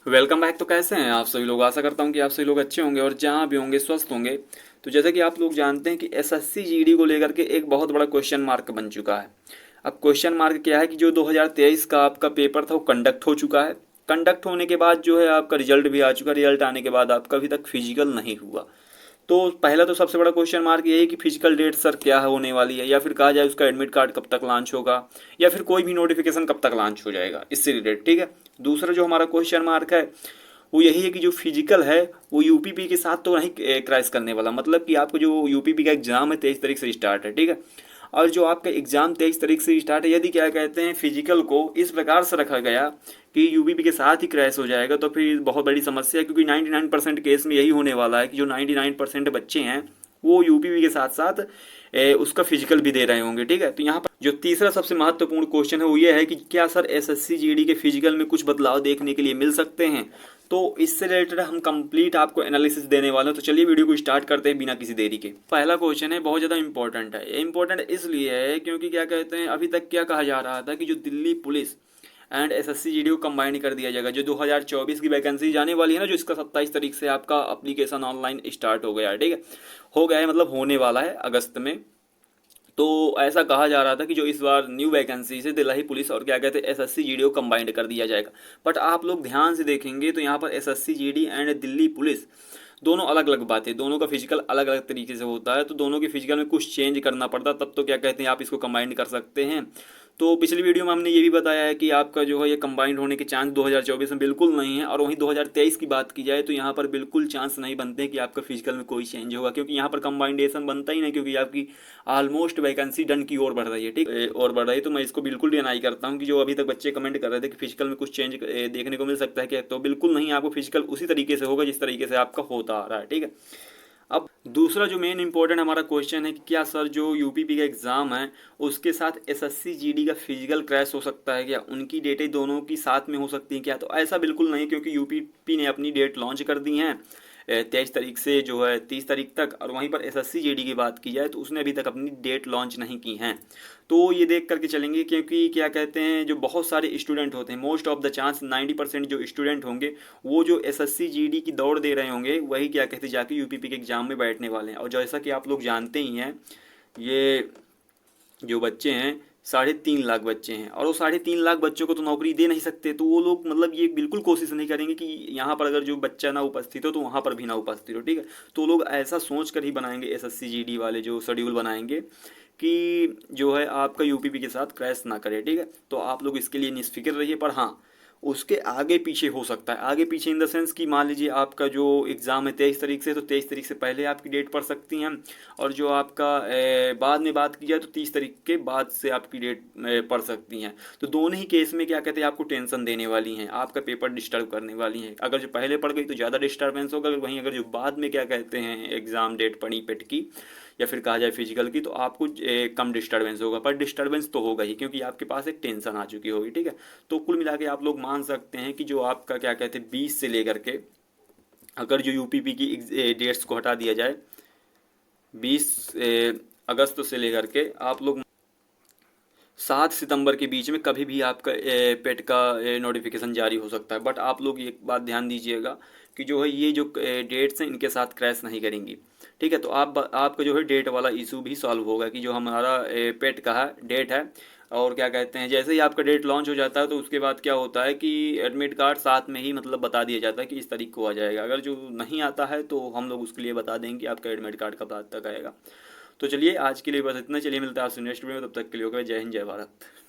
Welcome back. तो कैसे हैं आप सभी लोग? आशा करता हूं कि आप सभी लोग अच्छे होंगे और जहां भी होंगे स्वस्थ होंगे। तो जैसा कि आप लोग जानते हैं कि एसएससी जीडी को लेकर के एक बहुत बड़ा क्वेश्चन मार्क बन चुका है। अब क्वेश्चन मार्क क्या है कि जो 2023 का आपका पेपर था वो कंडक्ट हो चुका है। कंडक्ट होने के बाद जो है आपका रिजल्ट भी आ चुका है। रिजल्ट आने के बाद आपका अभी तक फिजिकल नहीं हुआ। तो पहला तो सबसे बड़ा क्वेश्चन मार्क ये है कि फिजिकल डेट सर क्या होने वाली है, या फिर कहा जाए उसका एडमिट कार्ड कब तक लॉन्च होगा, या फिर कोई भी नोटिफिकेशन कब तक लॉन्च हो जाएगा इससे रिलेटेड। ठीक है। दूसरा जो हमारा क्वेश्चन मार्क है वो यही है कि जो फिजिकल है वो यूपीपी के साथ तो नहीं क्रैश करने वाला। मतलब कि आपको जो यूपीपी का एग्जाम है 23 तारीख से स्टार्ट है। ठीक है। और जो आपका एग्जाम 23 तारीख से स्टार्ट है, यदि क्या कहते हैं फिजिकल को इस प्रकार से रखा गया कि यूपीपी के साथ ही क्रैश हो जाएगा, तो फिर बहुत बड़ी समस्या है। क्योंकि 99% केस में यही होने वाला है कि जो 99% बच्चे हैं वो यूपीपी के साथ साथ उसका फिजिकल भी दे रहे होंगे। ठीक है। तो यहाँ पर जो तीसरा सबसे महत्वपूर्ण क्वेश्चन है वो ये है कि क्या सर एसएससी जीडी के फिजिकल में कुछ बदलाव देखने के लिए मिल सकते हैं। तो इससे रिलेटेड हम कंप्लीट आपको एनालिसिस देने वाले हैं। तो चलिए वीडियो को स्टार्ट करते हैं बिना किसी देरी के। पहला क्वेश्चन है बहुत ज़्यादा इंपॉर्टेंट है। इंपॉर्टेंट इसलिए है क्योंकि क्या कहते हैं अभी तक क्या कहा जा रहा था कि जो Delhi police and SSC GD को कंबाइन कर दिया जाएगा। जो 2024 की वैकेंसी जाने वाली है ना, जो इसका 27 तारीख से आपका एप्लीकेशन ऑनलाइन स्टार्ट हो गया है। ठीक है। हो गया है मतलब होने वाला है अगस्त में। तो ऐसा कहा जा रहा था कि जो इस बार न्यू वैकेंसी से दिल्ली पुलिस और क्या कहते हैं एसएससी जीडी को कंबाइंड कर दिया जाएगा। बट आप लोग ध्यान से देखेंगे तो यहाँ पर SSC GD and Delhi police दोनों अलग अलग बातें, दोनों का फिजिकल अलग अलग तरीके से होता है। तो दोनों के फिजिकल में कुछ चेंज करना पड़ता, तब तो क्या कहते हैं आप इसको कंबाइंड कर सकते हैं। तो पिछली वीडियो में हमने ये भी बताया है कि आपका जो है ये कंबाइंड होने के चांस 2024 में बिल्कुल नहीं है। और वहीं 2023 की बात की जाए तो यहाँ पर बिल्कुल चांस नहीं बनते हैं कि आपका फिजिकल में कोई चेंज होगा, क्योंकि यहाँ पर कंबाइंडेशन बनता ही नहीं। क्योंकि आपकी ऑलमोस्ट वैकेंसी डन की ओर बढ़ रही है। ठीक और बढ़ रही है। तो मैं इसको बिल्कुल डिनाई करता हूँ कि जो अभी तक बच्चे कमेंट कर रहे थे कि फिजिकल में कुछ चेंज देखने को मिल सकता है क्या, तो बिल्कुल नहीं। आपको फिजिकल उसी तरीके से होगा जिस तरीके से आपका होता आ रहा है। ठीक है। अब दूसरा जो मेन इंपॉर्टेंट हमारा क्वेश्चन है कि क्या सर जो यूपीपी का एग्जाम है उसके साथ एसएससी जीडी का फिजिकल क्रैश हो सकता है क्या, उनकी डेटें दोनों की साथ में हो सकती हैं क्या। तो ऐसा बिल्कुल नहीं, क्योंकि यूपीपी ने अपनी डेट लॉन्च कर दी हैं 23 तारीख से जो है 30 तारीख तक। और वहीं पर एसएससी जीडी की बात की जाए तो उसने अभी तक अपनी डेट लॉन्च नहीं की हैं। तो ये देख करके चलेंगे, क्योंकि क्या कहते हैं जो बहुत सारे स्टूडेंट होते हैं, मोस्ट ऑफ द चांस 90% जो स्टूडेंट होंगे वो जो एसएससी जीडी की दौड़ दे रहे होंगे वही क्या कहते हैं जाके यूपीपी के एग्जाम में बैठने वाले हैं। और जैसा कि आप लोग जानते ही हैं ये जो बच्चे हैं 3.5 लाख बच्चे हैं, और वो 3.5 लाख बच्चों को तो नौकरी दे नहीं सकते। तो वो लोग मतलब ये बिल्कुल कोशिश नहीं करेंगे कि यहाँ पर अगर जो बच्चा ना उपस्थित हो तो वहाँ पर भी ना उपस्थित हो। ठीक है। तो लोग ऐसा सोच कर ही बनाएंगे एसएससी जीडी वाले जो शेड्यूल बनाएंगे कि जो है आपका यूपीपी के साथ क्रैश ना करे। ठीक है। तो आप लोग इसके लिए निष्फिक्र रहिए। पर हाँ, उसके आगे पीछे हो सकता है। आगे पीछे इन द सेंस कि मान लीजिए आपका जो एग्ज़ाम है 23 तारीख से, तो 23 तारीख से पहले आपकी डेट पड़ सकती हैं। और जो आपका बाद में बात की जाए तो 30 तारीख के बाद से आपकी डेट पड़ सकती हैं। तो दोनों ही केस में क्या कहते हैं आपको टेंशन देने वाली हैं, आपका पेपर डिस्टर्ब करने वाली हैं। अगर जो पहले पड़ गई तो ज़्यादा डिस्टर्बेंस होगा, वहीं अगर जो बाद में क्या कहते हैं एग्ज़ाम डेट पड़ी पेट की या फिर कहा जाए फिजिकल की, तो आपको कम डिस्टर्बेंस होगा। पर डिस्टर्बेंस तो होगा ही, क्योंकि आपके पास एक टेंशन आ चुकी होगी। ठीक है। तो कुल मिला के आप लोग मान सकते हैं कि जो आपका क्या कहते हैं 20 से लेकर के, अगर जो यूपीपी की डेट्स को हटा दिया जाए 20 अगस्त से लेकर के आप लोग 7 सितंबर के बीच में कभी भी आपका पेट का नोटिफिकेशन जारी हो सकता है। बट आप लोग एक बात ध्यान दीजिएगा कि जो है ये जो डेट्स हैं इनके साथ क्रैश नहीं करेंगी। ठीक है। तो आपका जो है डेट वाला इशू भी सॉल्व होगा कि जो हमारा पेट का है डेट है। और क्या कहते हैं जैसे ही आपका डेट लॉन्च हो जाता है तो उसके बाद क्या होता है कि एडमिट कार्ड साथ में ही मतलब बता दिया जाता है कि इस तारीख को आ जाएगा। अगर जो नहीं आता है तो हम लोग उसके लिए बता देंगे कि आपका एडमिट कार्ड कब तक आएगा। तो चलिए आज के लिए बस इतना। चलिए मिलता है आपसे नेक्स्ट वीडियो में। तब तक के लिए ओके, जय हिंद जय भारत।